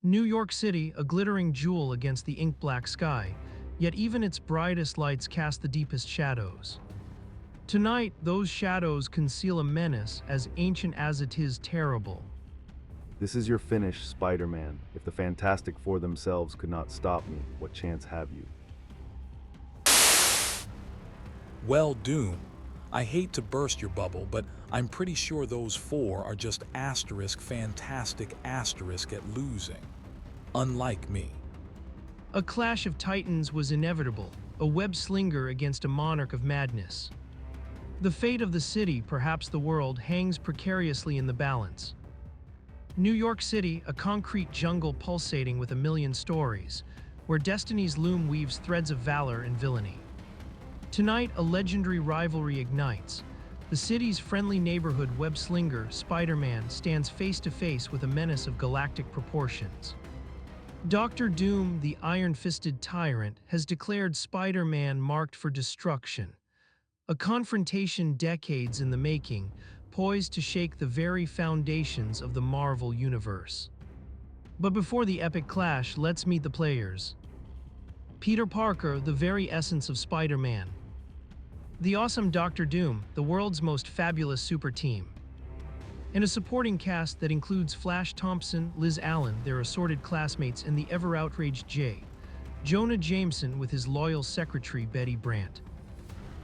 New York City, a glittering jewel against the ink-black sky, yet even its brightest lights cast the deepest shadows. Tonight, those shadows conceal a menace as ancient as it is terrible. This is your finish, Spider-Man. If the Fantastic Four themselves could not stop me, what chance have you? Well, Doom, I hate to burst your bubble, but I'm pretty sure those four are just fantastic at losing. Unlike me. A clash of titans was inevitable, a web-slinger against a monarch of madness. The fate of the city, perhaps the world, hangs precariously in the balance. New York City, a concrete jungle pulsating with a million stories, where destiny's loom weaves threads of valor and villainy. Tonight, a legendary rivalry ignites. The city's friendly neighborhood web-slinger, Spider-Man, stands face-to-face with a menace of galactic proportions. Dr. Doom, the iron-fisted tyrant, has declared Spider-Man marked for destruction. A confrontation decades in the making, poised to shake the very foundations of the Marvel Universe. But before the epic clash, let's meet the players. Peter Parker, the very essence of Spider-Man. The awesome Dr. Doom, the world's most fabulous super team. And a supporting cast that includes Flash Thompson, Liz Allen, their assorted classmates, and the ever-outraged Jonah Jameson with his loyal secretary Betty Brant.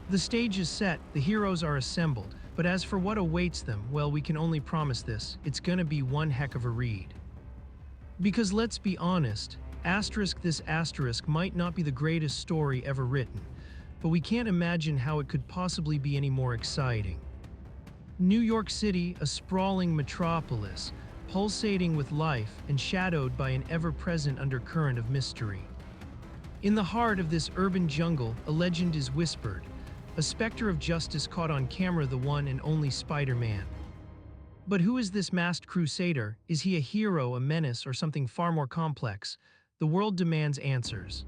The stage is set, the heroes are assembled, but as for what awaits them, well, we can only promise this, it's gonna be one heck of a read. Because let's be honest, this asterisk might not be the greatest story ever written, but we can't imagine how it could possibly be any more exciting. New York City, a sprawling metropolis, pulsating with life and shadowed by an ever-present undercurrent of mystery. In the heart of this urban jungle, a legend is whispered, a specter of justice caught on camera, the one and only Spider-Man. But who is this masked crusader? Is he a hero, a menace, or something far more complex? The world demands answers.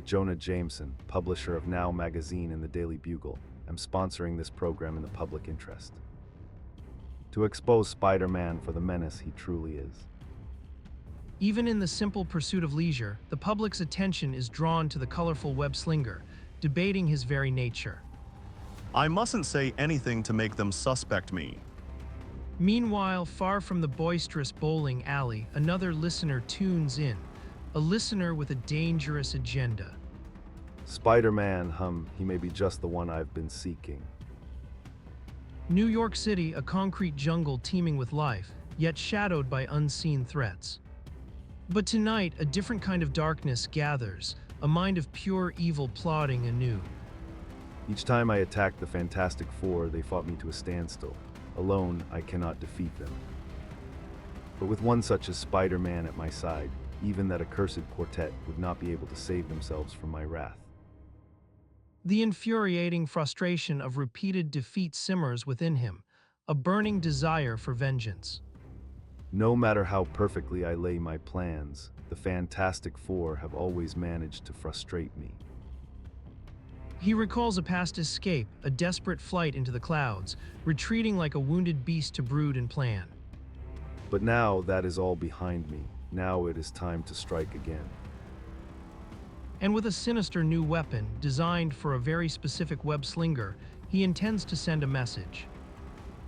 Jonah Jameson, publisher of Now magazine and the Daily Bugle, am sponsoring this program in the public interest. To expose Spider-Man for the menace he truly is. Even in the simple pursuit of leisure, the public's attention is drawn to the colorful web-slinger, debating his very nature. I mustn't say anything to make them suspect me. Meanwhile, far from the boisterous bowling alley, another listener tunes in, a listener with a dangerous agenda. Spider-Man, he may be just the one I've been seeking. New York City, a concrete jungle teeming with life, yet shadowed by unseen threats. But tonight, a different kind of darkness gathers, a mind of pure evil plotting anew. Each time I attacked the Fantastic Four, they fought me to a standstill. Alone, I cannot defeat them. But with one such as Spider-Man at my side, even that accursed quartet would not be able to save themselves from my wrath. The infuriating frustration of repeated defeat simmers within him, a burning desire for vengeance. No matter how perfectly I lay my plans, the Fantastic Four have always managed to frustrate me. He recalls a past escape, a desperate flight into the clouds, retreating like a wounded beast to brood and plan. But now that is all behind me. Now it is time to strike again. And with a sinister new weapon, designed for a very specific web-slinger, he intends to send a message.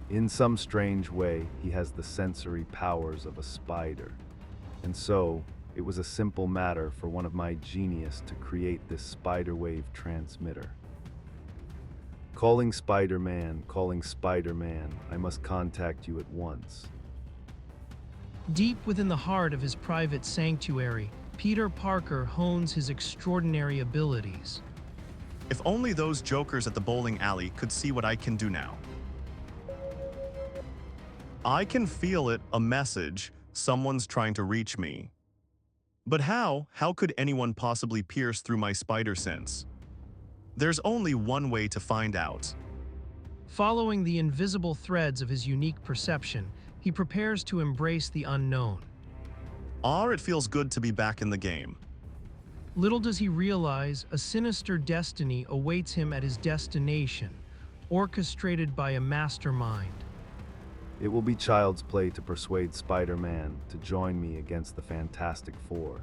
In some strange way, he has the sensory powers of a spider. And so, it was a simple matter for one of my genius to create this spider-wave transmitter. Calling Spider-Man, I must contact you at once. Deep within the heart of his private sanctuary, Peter Parker hones his extraordinary abilities. If only those jokers at the bowling alley could see what I can do now. I can feel it, a message. Someone's trying to reach me. But how? How could anyone possibly pierce through my spider sense? There's only one way to find out. Following the invisible threads of his unique perception, he prepares to embrace the unknown. It feels good to be back in the game. Little does he realize, a sinister destiny awaits him at his destination, orchestrated by a mastermind. It will be child's play to persuade Spider-Man to join me against the Fantastic Four.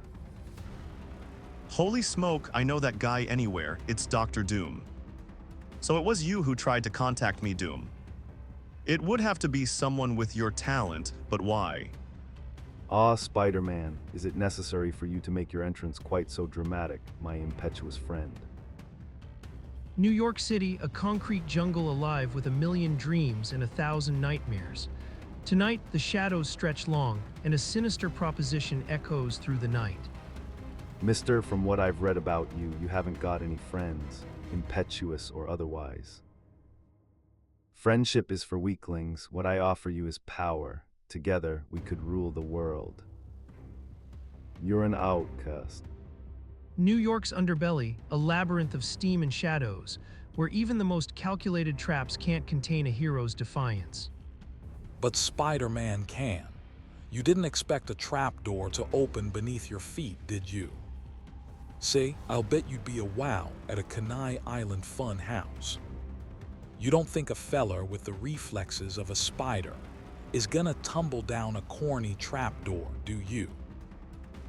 Holy smoke, I know that guy anywhere. It's Dr. Doom. So it was you who tried to contact me, Doom. It would have to be someone with your talent, but why? Ah, Spider-Man, is it necessary for you to make your entrance quite so dramatic, my impetuous friend? New York City, a concrete jungle alive with a million dreams and 1,000 nightmares. Tonight, the shadows stretch long, and a sinister proposition echoes through the night. Mister, from what I've read about you, you haven't got any friends, impetuous or otherwise. Friendship is for weaklings. What I offer you is power. Together, we could rule the world. You're an outcast. New York's underbelly, a labyrinth of steam and shadows, where even the most calculated traps can't contain a hero's defiance. But Spider-Man can. You didn't expect a trapdoor to open beneath your feet, did you? See, I'll bet you'd be a wow at a Kenai Island fun house. You don't think a feller with the reflexes of a spider is gonna tumble down a corny trapdoor, do you?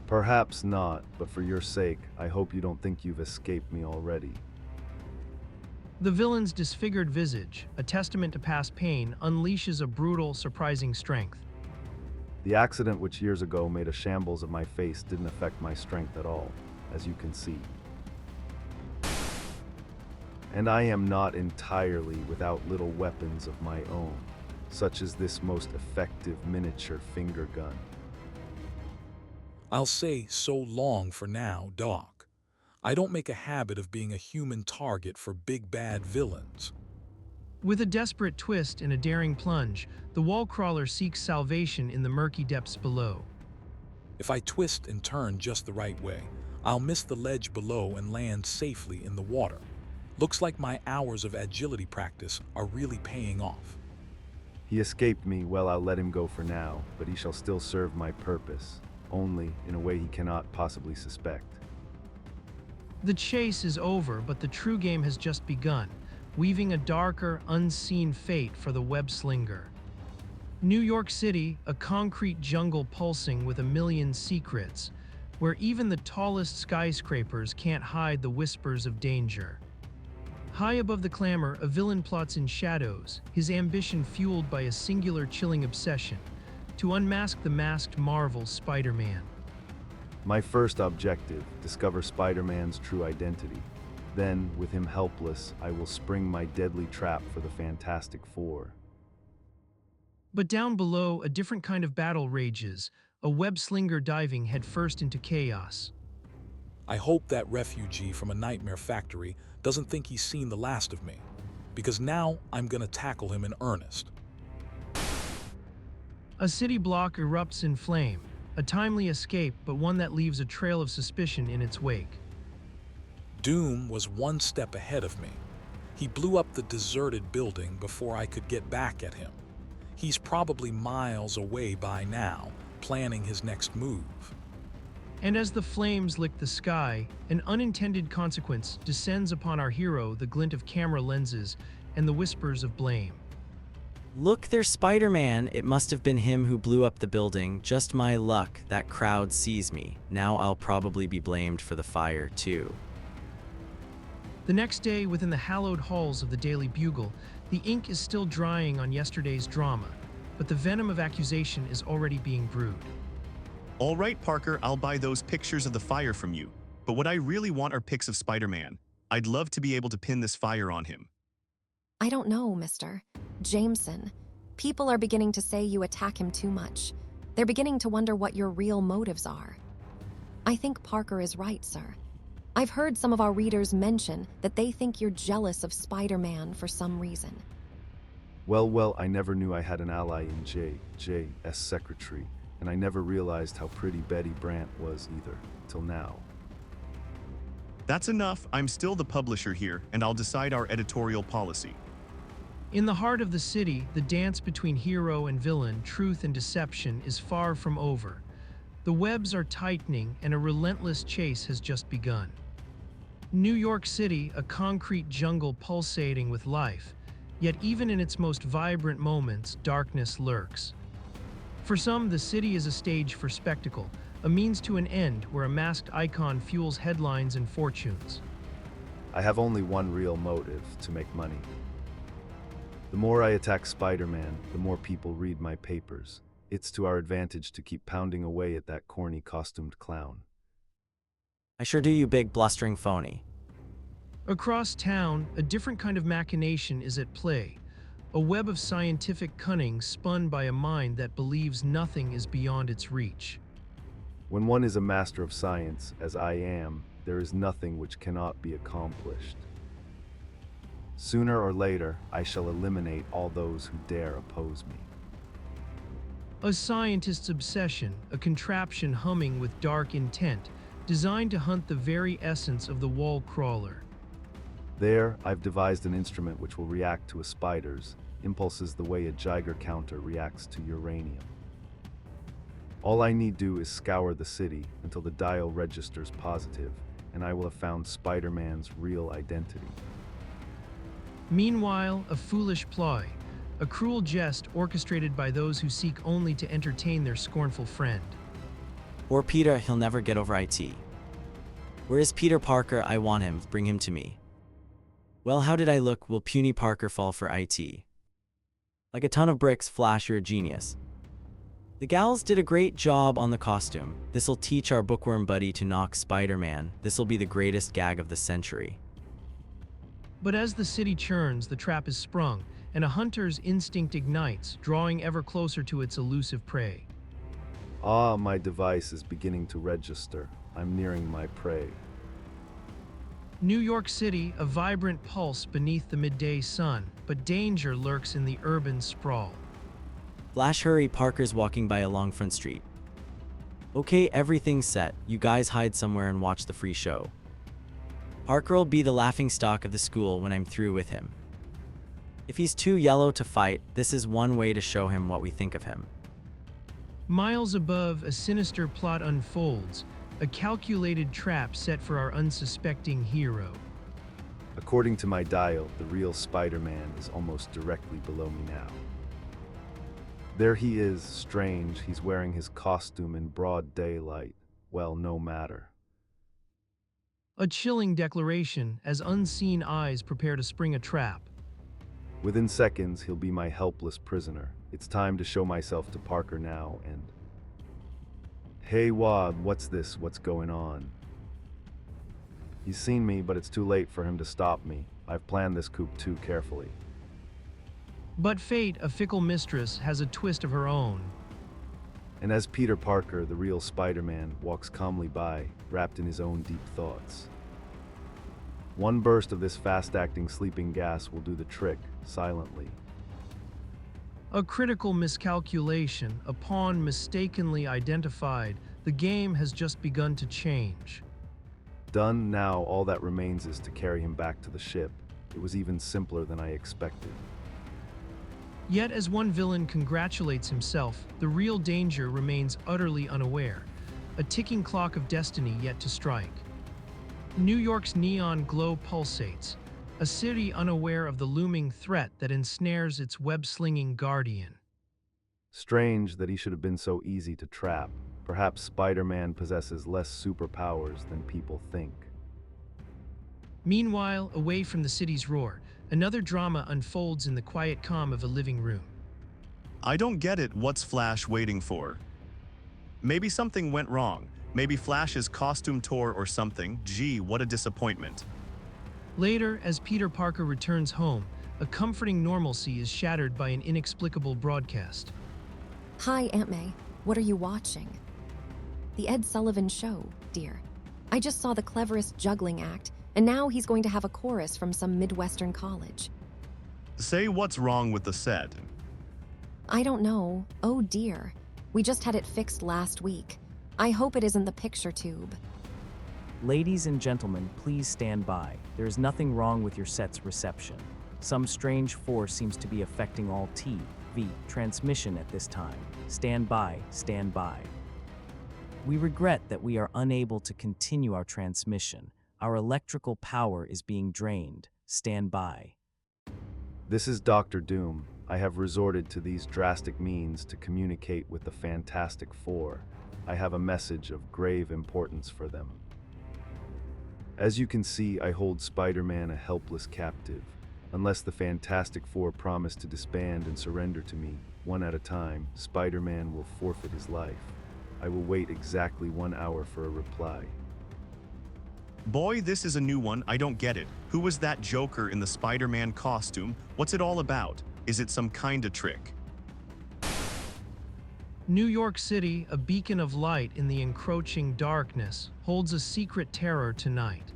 Perhaps not, but for your sake, I hope you don't think you've escaped me already. The villain's disfigured visage, a testament to past pain, unleashes a brutal, surprising strength. The accident which years ago made a shambles of my face didn't affect my strength at all, as you can see. And I am not entirely without little weapons of my own, such as this most effective miniature finger gun. I'll say so long for now, Doc. I don't make a habit of being a human target for big bad villains. With a desperate twist and a daring plunge, the wall crawler seeks salvation in the murky depths below. If I twist and turn just the right way, I'll miss the ledge below and land safely in the water. Looks like my hours of agility practice are really paying off. He escaped me, well, I'll let him go for now, but he shall still serve my purpose, only in a way he cannot possibly suspect. The chase is over, but the true game has just begun, weaving a darker, unseen fate for the web slinger. New York City, a concrete jungle pulsing with a million secrets, where even the tallest skyscrapers can't hide the whispers of danger. High above the clamor, a villain plots in shadows, his ambition fueled by a singular chilling obsession: to unmask the masked marvel Spider-Man. My first objective, discover Spider-Man's true identity. Then, with him helpless, I will spring my deadly trap for the Fantastic Four. But down below, a different kind of battle rages, a web slinger diving headfirst into chaos. I hope that refugee from a nightmare factory doesn't think he's seen the last of me, because now I'm gonna tackle him in earnest. A city block erupts in flame, a timely escape, but one that leaves a trail of suspicion in its wake. Doom was one step ahead of me. He blew up the deserted building before I could get back at him. He's probably miles away by now, planning his next move. And as the flames lick the sky, an unintended consequence descends upon our hero, the glint of camera lenses and the whispers of blame. Look, there's Spider-Man. It must have been him who blew up the building. Just my luck, that crowd sees me. Now I'll probably be blamed for the fire, too. The next day, within the hallowed halls of the Daily Bugle, the ink is still drying on yesterday's drama, but the venom of accusation is already being brewed. All right, Parker, I'll buy those pictures of the fire from you. But what I really want are pics of Spider-Man. I'd love to be able to pin this fire on him. I don't know, Mr. Jameson. People are beginning to say you attack him too much. They're beginning to wonder what your real motives are. I think Parker is right, sir. I've heard some of our readers mention that they think you're jealous of Spider-Man for some reason. Well, I never knew I had an ally in J.S. secretary, and I never realized how pretty Betty Brant was either, till now. That's enough. I'm still the publisher here, and I'll decide our editorial policy. In the heart of the city, the dance between hero and villain, truth and deception, is far from over. The webs are tightening, and a relentless chase has just begun. New York City, a concrete jungle pulsating with life, Yet even in its most vibrant moments, darkness lurks. For some, the city is a stage for spectacle, a means to an end where a masked icon fuels headlines and fortunes. I have only one real motive: to make money. The more I attack Spider-Man, the more people read my papers. It's to our advantage to keep pounding away at that corny costumed clown. I sure do, you big blustering phony. Across town, a different kind of machination is at play, a web of scientific cunning spun by a mind that believes nothing is beyond its reach. When one is a master of science, as I am, there is nothing which cannot be accomplished. Sooner or later, I shall eliminate all those who dare oppose me. A scientist's obsession, a contraption humming with dark intent, designed to hunt the very essence of the wall crawler. There, I've devised an instrument which will react to a spider's impulses the way a Geiger counter reacts to uranium. All I need do is scour the city until the dial registers positive, and I will have found Spider-Man's real identity. Meanwhile, a foolish ploy, a cruel jest orchestrated by those who seek only to entertain their scornful friend. Or Peter, he'll never get over IT. Where is Peter Parker? I want him, bring him to me. Well, how did I look? Will puny Parker fall for IT? Like a ton of bricks, Flash, you're a genius. The gals did a great job on the costume. This'll teach our bookworm buddy to knock Spider-Man. This'll be the greatest gag of the century. But as the city churns, the trap is sprung, and a hunter's instinct ignites, drawing ever closer to its elusive prey. Ah, my device is beginning to register. I'm nearing my prey. New York City, a vibrant pulse beneath the midday sun, but danger lurks in the urban sprawl. Flash, hurry, Parker's walking by along Front Street. Okay, everything's set. You guys hide somewhere and watch the free show. Parker'll be the laughingstock of the school when I'm through with him. If he's too yellow to fight, this is one way to show him what we think of him. Miles above, a sinister plot unfolds, a calculated trap set for our unsuspecting hero. According to my dial, the real Spider-Man is almost directly below me now. There he is, strange, he's wearing his costume in broad daylight. Well, no matter. A chilling declaration as unseen eyes prepare to spring a trap. Within seconds, he'll be my helpless prisoner. It's time to show myself to Parker now, and... Hey, Wad, what's this? What's going on? He's seen me, but it's too late for him to stop me. I've planned this coup too carefully. But fate, a fickle mistress, has a twist of her own. And as Peter Parker, the real Spider-Man, walks calmly by, wrapped in his own deep thoughts. One burst of this fast-acting sleeping gas will do the trick, silently. A critical miscalculation, a pawn mistakenly identified, the game has just begun to change. Done, now all that remains is to carry him back to the ship. It was even simpler than I expected. Yet as one villain congratulates himself, the real danger remains utterly unaware, a ticking clock of destiny yet to strike. New York's neon glow pulsates, a city unaware of the looming threat that ensnares its web-slinging guardian. Strange that he should have been so easy to trap. Perhaps Spider-Man possesses less superpowers than people think. Meanwhile, away from the city's roar, another drama unfolds in the quiet calm of a living room. I don't get it. What's Flash waiting for? Maybe something went wrong. Maybe Flash's costume tore or something. Gee, what a disappointment. Later, as Peter Parker returns home, a comforting normalcy is shattered by an inexplicable broadcast. Hi, Aunt May. What are you watching? The Ed Sullivan Show, dear. I just saw the cleverest juggling act, and now he's going to have a chorus from some Midwestern college. Say what's wrong with the set. I don't know. Oh dear. We just had it fixed last week. I hope it isn't the picture tube. Ladies and gentlemen, please stand by. There is nothing wrong with your set's reception. Some strange force seems to be affecting all TV transmission at this time. Stand by, stand by. We regret that we are unable to continue our transmission. Our electrical power is being drained. Stand by. This is Dr. Doom. I have resorted to these drastic means to communicate with the Fantastic Four. I have a message of grave importance for them. As you can see, I hold Spider-Man a helpless captive. Unless the Fantastic Four promise to disband and surrender to me, one at a time, Spider-Man will forfeit his life. I will wait exactly 1 hour for a reply. Boy, this is a new one. I don't get it. Who was that Joker in the Spider-Man costume? What's it all about? Is it some kind of trick? New York City, a beacon of light in the encroaching darkness, holds a secret terror tonight.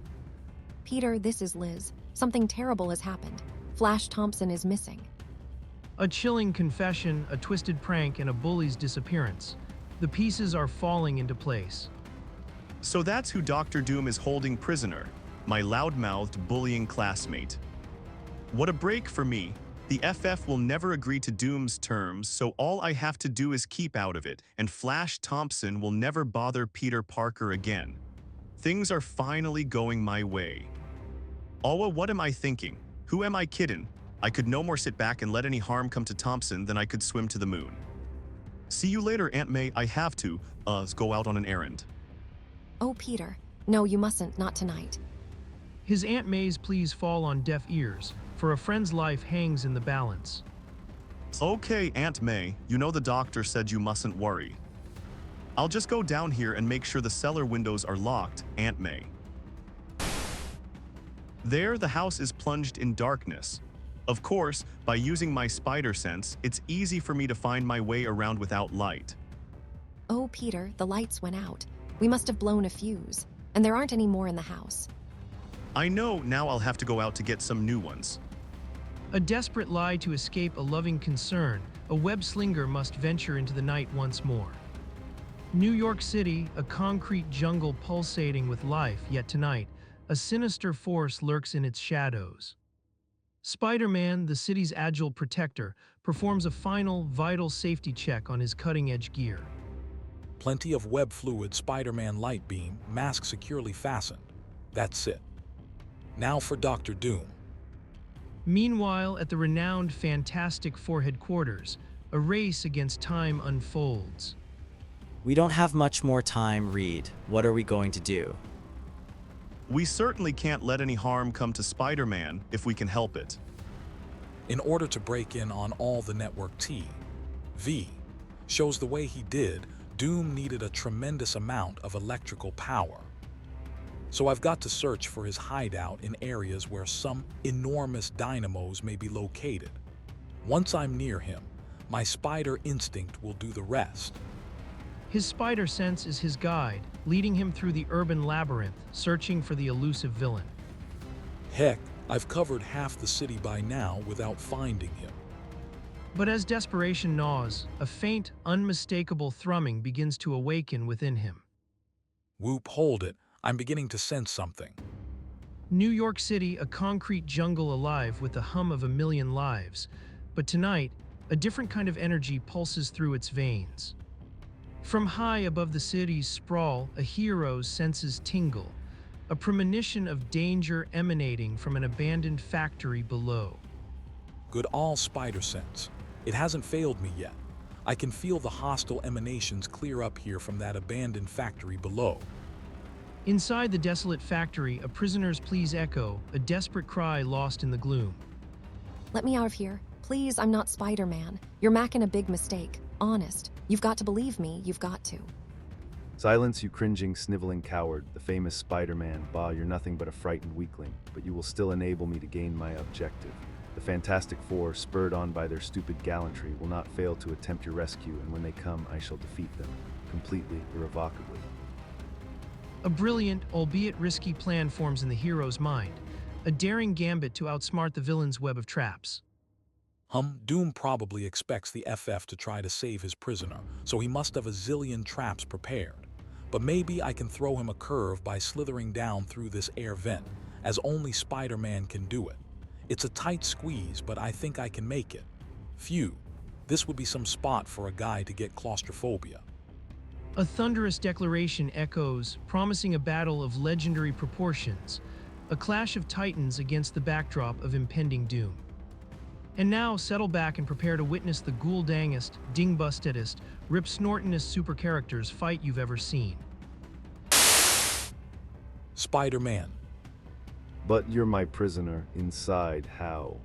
Peter, this is Liz. Something terrible has happened. Flash Thompson is missing. A chilling confession, a twisted prank, and a bully's disappearance. The pieces are falling into place. So that's who Dr. Doom is holding prisoner, my loudmouthed bullying classmate. What a break for me. The FF will never agree to Doom's terms, so all I have to do is keep out of it, and Flash Thompson will never bother Peter Parker again. Things are finally going my way. Awa, what am I thinking? Who am I kidding? I could no more sit back and let any harm come to Thompson than I could swim to the moon. See you later, Aunt May. I have to, go out on an errand. Oh, Peter. No, you mustn't, not tonight. His Aunt May's pleas fall on deaf ears, for a friend's life hangs in the balance. Okay, Aunt May, you know the doctor said you mustn't worry. I'll just go down here and make sure the cellar windows are locked, Aunt May. There, the house is plunged in darkness. Of course, by using my spider sense, it's easy for me to find my way around without light. Oh, Peter, the lights went out. We must have blown a fuse, and there aren't any more in the house. I know, now I'll have to go out to get some new ones. A desperate lie to escape a loving concern, a web slinger must venture into the night once more. New York City, a concrete jungle pulsating with life, yet tonight, a sinister force lurks in its shadows. Spider-Man, the city's agile protector, performs a final, vital safety check on his cutting-edge gear. Plenty of web fluid Spider-Man light beam, mask securely fastened. That's it. Now for Dr. Doom. Meanwhile, at the renowned Fantastic Four headquarters, a race against time unfolds. We don't have much more time, Reed. What are we going to do? We certainly can't let any harm come to Spider-Man if we can help it. In order to break in on all the Network T, V shows the way he did, Doom needed a tremendous amount of electrical power. So I've got to search for his hideout in areas where some enormous dynamos may be located. Once I'm near him, my spider instinct will do the rest. His spider sense is his guide, leading him through the urban labyrinth, searching for the elusive villain. Heck, I've covered half the city by now without finding him. But as desperation gnaws, a faint, unmistakable thrumming begins to awaken within him. Whoop, hold it. I'm beginning to sense something. New York City, a concrete jungle alive with the hum of a million lives. But tonight, a different kind of energy pulses through its veins. From high above the city's sprawl, a hero's senses tingle, a premonition of danger emanating from an abandoned factory below. Good all spider sense. It hasn't failed me yet. I can feel the hostile emanations clear up here from that abandoned factory below. Inside the desolate factory, a prisoner's pleas echo, a desperate cry lost in the gloom. Let me out of here. Please, I'm not Spider-Man. You're macking a big mistake. Honest. You've got to believe me. You've got to. Silence, you cringing, sniveling coward, the famous Spider-Man. Bah, you're nothing but a frightened weakling, but you will still enable me to gain my objective. The Fantastic Four, spurred on by their stupid gallantry, will not fail to attempt your rescue, and when they come, I shall defeat them, completely, irrevocably. A brilliant, albeit risky plan forms in the hero's mind, a daring gambit to outsmart the villain's web of traps. Doom probably expects the FF to try to save his prisoner, so he must have a zillion traps prepared. But maybe I can throw him a curve by slithering down through this air vent, as only Spider-Man can do it. It's a tight squeeze, but I think I can make it. Phew, this would be some spot for a guy to get claustrophobia. A thunderous declaration echoes, promising a battle of legendary proportions, a clash of titans against the backdrop of impending doom. And now settle back and prepare to witness the ghoul-dangest, ding-bustedest, rip-snortingest super characters fight you've ever seen. Spider-Man. But you're my prisoner inside, how?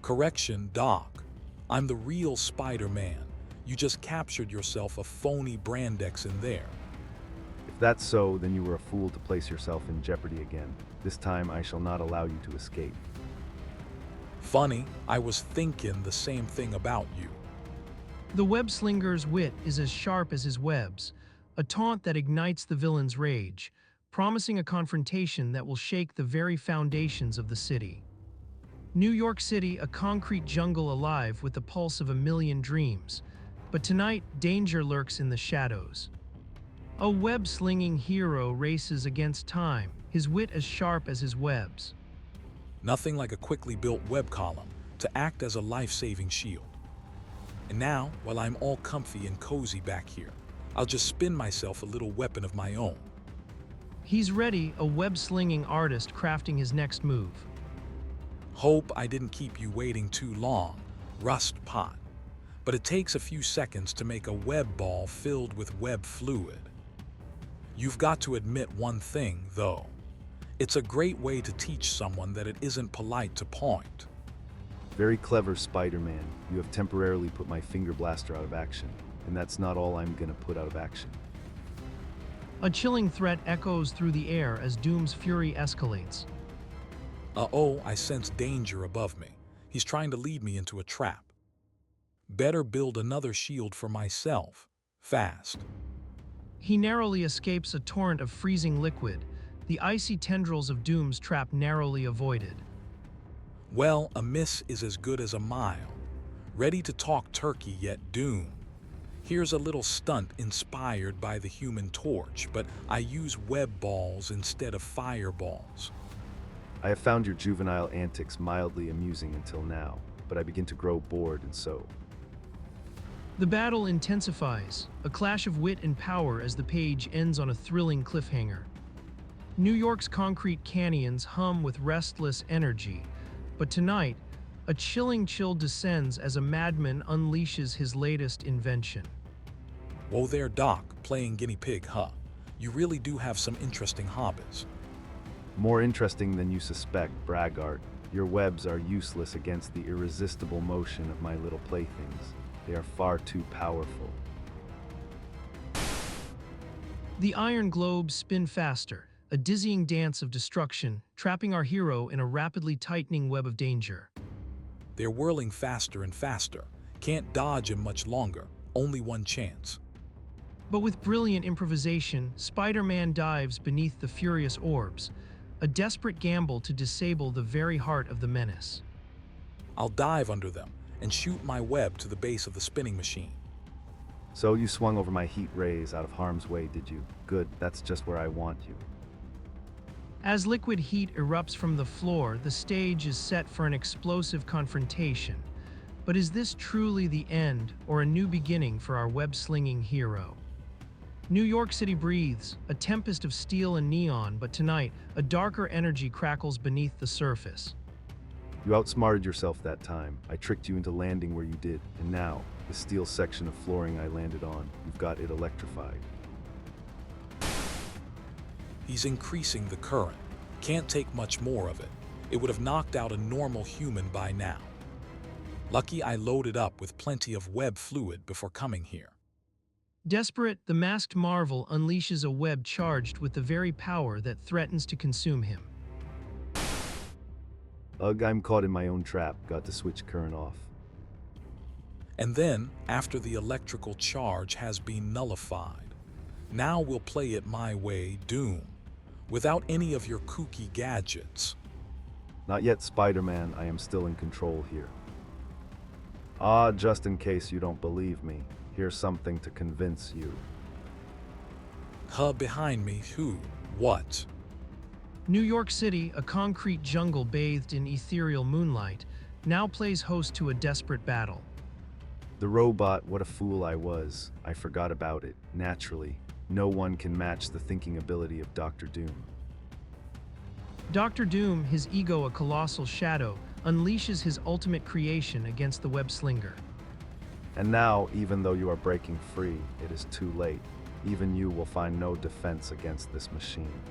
Correction, Doc. I'm the real Spider-Man. You just captured yourself a phony Brandex in there. If that's so, then you were a fool to place yourself in jeopardy again. This time I shall not allow you to escape. Funny, I was thinking the same thing about you. The web-slinger's wit is as sharp as his webs, a taunt that ignites the villain's rage, promising a confrontation that will shake the very foundations of the city. New York City, a concrete jungle alive with the pulse of a million dreams. But tonight, danger lurks in the shadows. A web-slinging hero races against time, his wit as sharp as his webs. Nothing like a quickly built web column to act as a life-saving shield. And now, while I'm all comfy and cozy back here, I'll just spin myself a little weapon of my own. He's ready, a web-slinging artist crafting his next move. Hope I didn't keep you waiting too long, Rust Pot. But it takes a few seconds to make a web ball filled with web fluid. You've got to admit one thing, though. It's a great way to teach someone that it isn't polite to point. Very clever, Spider-Man. You have temporarily put my finger blaster out of action, and that's not all I'm gonna put out of action. A chilling threat echoes through the air as Doom's fury escalates. Uh-oh, I sense danger above me. He's trying to lead me into a trap. Better build another shield for myself, fast. He narrowly escapes a torrent of freezing liquid, the icy tendrils of Doom's trap narrowly avoided. Well, a miss is as good as a mile. Ready to talk turkey yet Doom. Here's a little stunt inspired by the Human Torch, but I use web balls instead of fireballs. I have found your juvenile antics mildly amusing until now, but I begin to grow bored and so. The battle intensifies, a clash of wit and power as the page ends on a thrilling cliffhanger. New York's concrete canyons hum with restless energy, but tonight, a chilling chill descends as a madman unleashes his latest invention. Whoa there, Doc, playing guinea pig, huh? You really do have some interesting hobbies. More interesting than you suspect, braggart. Your webs are useless against the irresistible motion of my little playthings. They are far too powerful. The iron globes spin faster, a dizzying dance of destruction, trapping our hero in a rapidly tightening web of danger. They're whirling faster and faster. Can't dodge him much longer. Only one chance. But with brilliant improvisation, Spider-Man dives beneath the furious orbs, a desperate gamble to disable the very heart of the menace. I'll dive under them and shoot my web to the base of the spinning machine. So you swung over my heat rays out of harm's way, did you? Good, that's just where I want you. As liquid heat erupts from the floor, the stage is set for an explosive confrontation. But is this truly the end or a new beginning for our web-slinging hero? New York City breathes, a tempest of steel and neon, but tonight, a darker energy crackles beneath the surface. You outsmarted yourself that time. I tricked you into landing where you did, and now, the steel section of flooring I landed on, you've got it electrified. He's increasing the current. Can't take much more of it. It would have knocked out a normal human by now. Lucky I loaded up with plenty of web fluid before coming here. Desperate, the masked marvel unleashes a web charged with the very power that threatens to consume him. Ugh, I'm caught in my own trap. Got to switch current off. And then, after the electrical charge has been nullified, now we'll play it my way, Doom, without any of your kooky gadgets. Not yet, Spider-Man. I am still in control here. Ah, just in case you don't believe me, here's something to convince you. Huh, behind me, who? What? New York City, a concrete jungle bathed in ethereal moonlight, now plays host to a desperate battle. The robot, what a fool I was. I forgot about it. Naturally, no one can match the thinking ability of Dr. Doom. Dr. Doom, his ego a colossal shadow, unleashes his ultimate creation against the web slinger. And now, even though you are breaking free, it is too late. Even you will find no defense against this machine.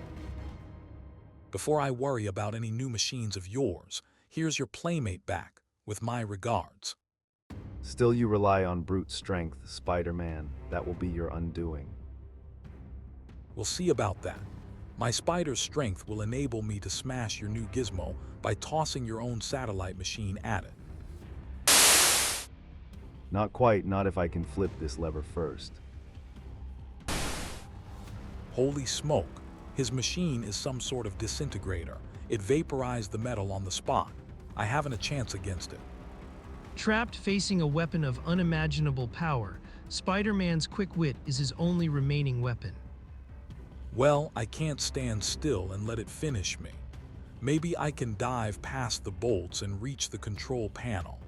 Before I worry about any new machines of yours, here's your playmate back, with my regards. Still you rely on brute strength, Spider-Man. That will be your undoing. We'll see about that. My spider's strength will enable me to smash your new gizmo by tossing your own satellite machine at it. Not quite, not if I can flip this lever first. Holy smoke, his machine is some sort of disintegrator. It vaporized the metal on the spot. I haven't a chance against it. Trapped facing a weapon of unimaginable power, Spider-Man's quick wit is his only remaining weapon. Well, I can't stand still and let it finish me. Maybe I can dive past the bolts and reach the control panel.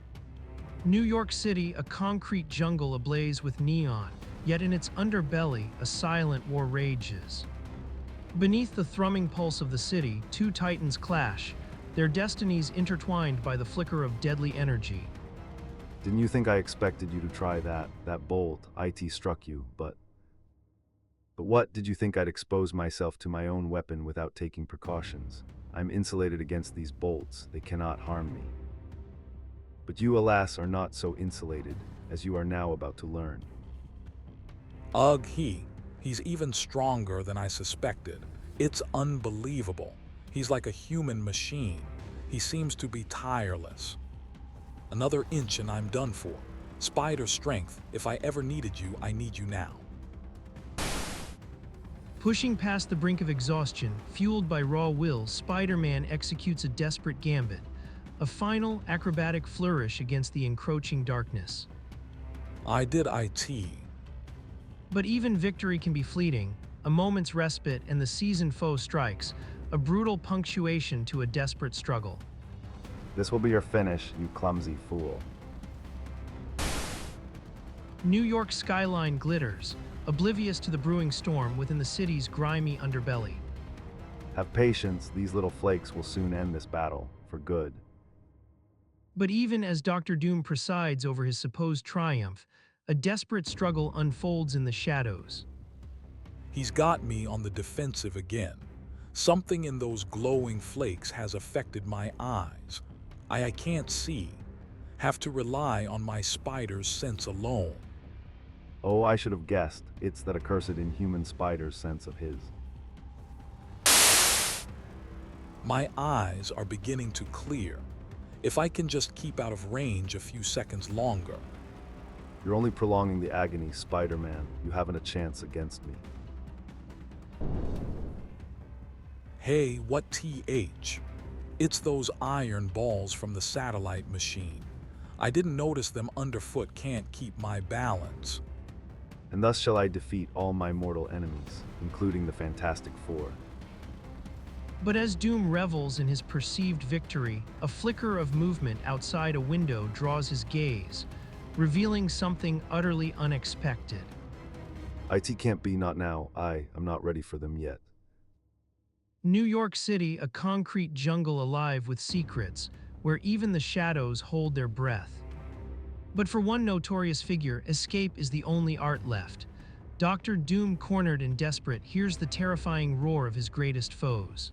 New York City, a concrete jungle ablaze with neon, yet in its underbelly, a silent war rages. Beneath the thrumming pulse of the city, two titans clash, their destinies intertwined by the flicker of deadly energy. Didn't you think I expected you to try that? That bolt, IT struck you, but what, did you think I'd expose myself to my own weapon without taking precautions? I'm insulated against these bolts. They cannot harm me. But you, alas, are not so insulated, as you are now about to learn. Ugh, he's even stronger than I suspected. It's unbelievable. He's like a human machine. He seems to be tireless. Another inch and I'm done for. Spider strength, if I ever needed you, I need you now. Pushing past the brink of exhaustion, fueled by raw will, Spider-Man executes a desperate gambit, a final acrobatic flourish against the encroaching darkness. I did IT. But even victory can be fleeting, a moment's respite and the seasoned foe strikes, a brutal punctuation to a desperate struggle. This will be your finish, you clumsy fool. New York's skyline glitters, oblivious to the brewing storm within the city's grimy underbelly. Have patience, these little flakes will soon end this battle, for good. But even as Dr. Doom presides over his supposed triumph, a desperate struggle unfolds in the shadows. He's got me on the defensive again. Something in those glowing flakes has affected my eyes. I can't see. Have to rely on my spider's sense alone. Oh, I should have guessed. It's that accursed inhuman spider's sense of his. My eyes are beginning to clear. If I can just keep out of range a few seconds longer. You're only prolonging the agony, Spider-Man. You haven't a chance against me. Hey, what TH? It's those iron balls from the satellite machine. I didn't notice them underfoot can't keep my balance. And thus shall I defeat all my mortal enemies, including the Fantastic Four. But as Doom revels in his perceived victory, a flicker of movement outside a window draws his gaze, revealing something utterly unexpected. IT can't be, not now. I'm not ready for them yet. New York City, a concrete jungle alive with secrets, where even the shadows hold their breath. But for one notorious figure, escape is the only art left. Dr. Doom, cornered and desperate, hears the terrifying roar of his greatest foes.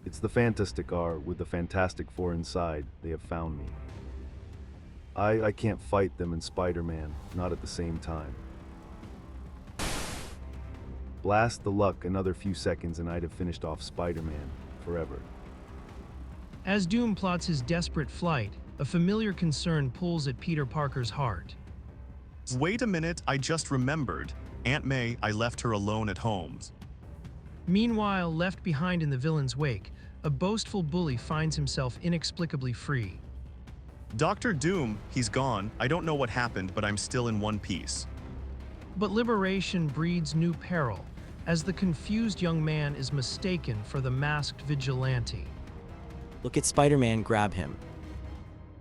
It's the Fantastic R, with the Fantastic Four inside. They have found me. I can't fight them and Spider-Man, not at the same time. Blast the luck, another few seconds and I'd have finished off Spider-Man forever. As Doom plots his desperate flight, a familiar concern pulls at Peter Parker's heart. Wait a minute, I just remembered. Aunt May, I left her alone at home. Meanwhile, left behind in the villain's wake, a boastful bully finds himself inexplicably free. Dr. Doom, he's gone. I don't know what happened, but I'm still in one piece. But liberation breeds new peril, as the confused young man is mistaken for the masked vigilante. Look at Spider-Man grab him.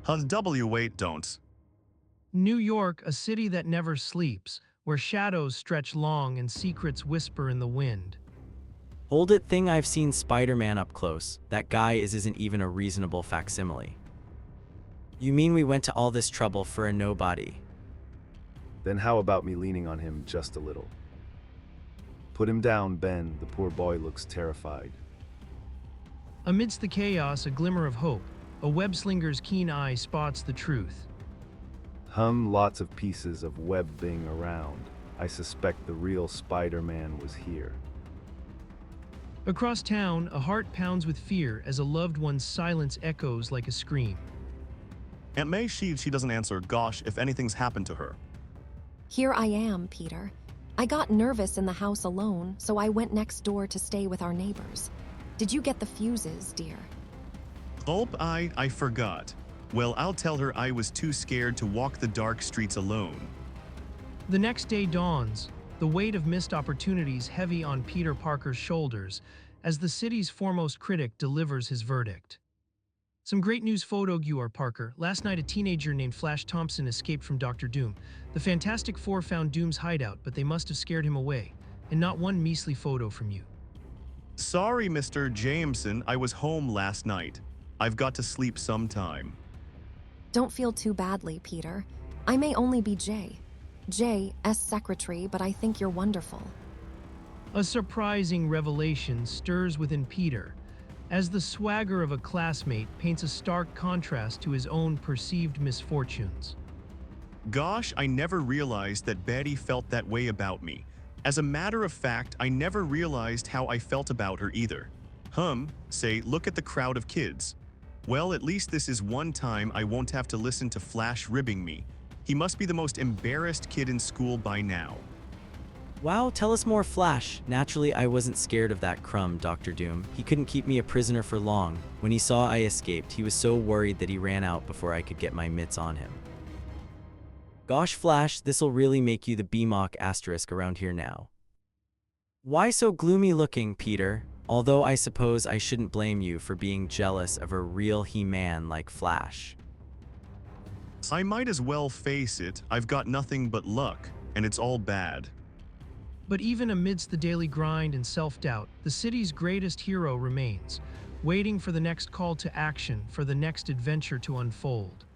Wait, don't. New York, a city that never sleeps, where shadows stretch long and secrets whisper in the wind. Hold it, thing, I've seen Spider-Man up close. That guy isn't even a reasonable facsimile. You mean we went to all this trouble for a nobody? Then how about me leaning on him just a little? Put him down, Ben. The poor boy looks terrified. Amidst the chaos, a glimmer of hope. A web-slinger's keen eye spots the truth. Lots of pieces of webbing around. I suspect the real Spider-Man was here. Across town, a heart pounds with fear as a loved one's silence echoes like a scream. Aunt May, she doesn't answer. Gosh, if anything's happened to her. Here I am, Peter. I got nervous in the house alone, so I went next door to stay with our neighbors. Did you get the fuses, dear? Gulp, I forgot. Well, I'll tell her I was too scared to walk the dark streets alone. The next day dawns, the weight of missed opportunities heavy on Peter Parker's shoulders as the city's foremost critic delivers his verdict. Some great news photo you are, Parker. Last night a teenager named Flash Thompson escaped from Dr. Doom. The Fantastic Four found Doom's hideout, but they must have scared him away. And not one measly photo from you. Sorry, Mr. Jameson, I was home last night. I've got to sleep sometime. Don't feel too badly, Peter. I may only be J's secretary, but I think you're wonderful. A surprising revelation stirs within Peter, as the swagger of a classmate paints a stark contrast to his own perceived misfortunes. Gosh, I never realized that Betty felt that way about me. As a matter of fact, I never realized how I felt about her either. Say, look at the crowd of kids. Well, at least this is one time I won't have to listen to Flash ribbing me. He must be the most embarrassed kid in school by now. Wow, tell us more, Flash. Naturally, I wasn't scared of that crumb, Dr. Doom. He couldn't keep me a prisoner for long. When he saw I escaped, he was so worried that he ran out before I could get my mitts on him. Gosh, Flash, this'll really make you the BMOC asterisk around here now. Why so gloomy looking, Peter? Although I suppose I shouldn't blame you for being jealous of a real He-Man like Flash. I might as well face it, I've got nothing but luck, and it's all bad. But even amidst the daily grind and self-doubt, the city's greatest hero remains, waiting for the next call to action, for the next adventure to unfold.